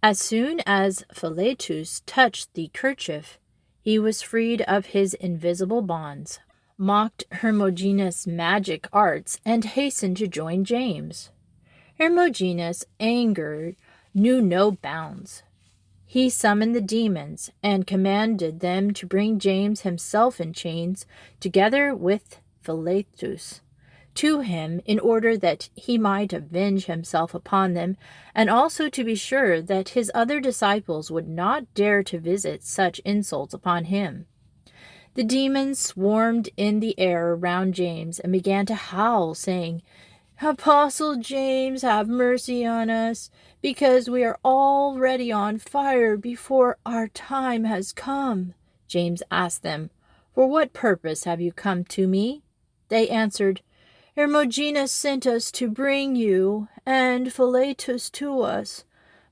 As soon as Philetus touched the kerchief, he was freed of his invisible bonds, mocked Hermogenes' magic arts, and hastened to join James. Hermogenes' anger knew no bounds. He summoned the demons and commanded them to bring James himself in chains, together with Philetus, to him in order that he might avenge himself upon them, and also to be sure that his other disciples would not dare to visit such insults upon him. The demons swarmed in the air around James and began to howl, saying, "Apostle James, have mercy on us, because we are already on fire before our time has come." James asked them, "For what purpose have you come to me?" They answered, "Hermogenes sent us to bring you and Philetus to us.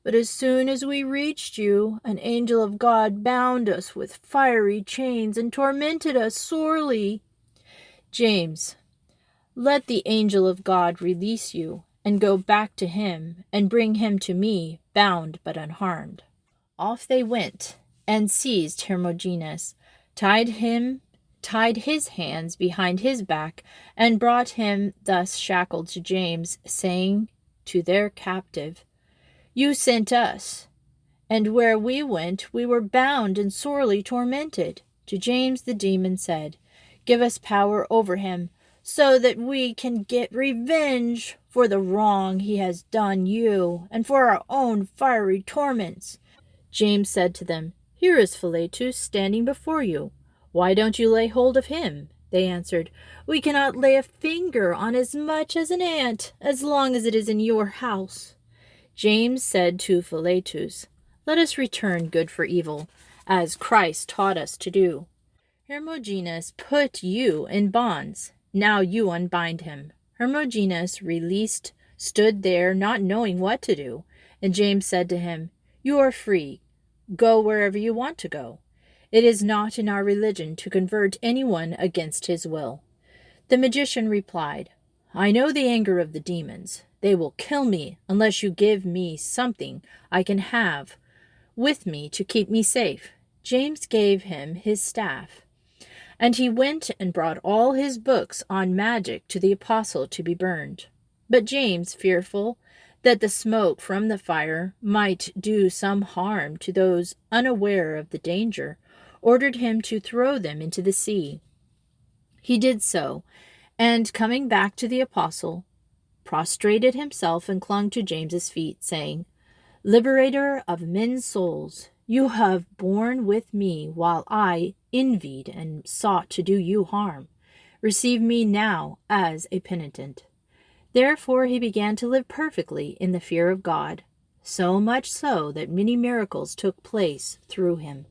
But as soon as we reached you, an angel of God bound us with fiery chains and tormented us sorely." James, "Let the angel of God release you, and go back to him, and bring him to me, bound but unharmed." Off they went, and seized Hermogenes, tied his hands behind his back, and brought him thus shackled to James, saying to their captive, "You sent us, and where we went we were bound and sorely tormented." To James the demon said, "Give us power over him, so that we can get revenge for the wrong he has done you, and for our own fiery torments." James said to them, "Here is Philetus standing before you. Why don't you lay hold of him?" They answered, "We cannot lay a finger on as much as an ant, as long as it is in your house." James said to Philetus, "Let us return good for evil, as Christ taught us to do. Hermogenes put you in bonds. Now you unbind him." Hermogenes, released, stood there not knowing what to do, and James said to him, "You are free. Go wherever you want to go. It is not in our religion to convert anyone against his will." The magician replied, "I know the anger of the demons. They will kill me unless you give me something I can have with me to keep me safe." James gave him his staff, and he went and brought all his books on magic to the apostle to be burned. But James, fearful that the smoke from the fire might do some harm to those unaware of the danger, ordered him to throw them into the sea. He did so, and coming back to the apostle, prostrated himself and clung to James's feet, saying, "Liberator of men's souls, you have borne with me while I envied and sought to do you harm. Receive me now as a penitent." Therefore he began to live perfectly in the fear of God, so much so that many miracles took place through him.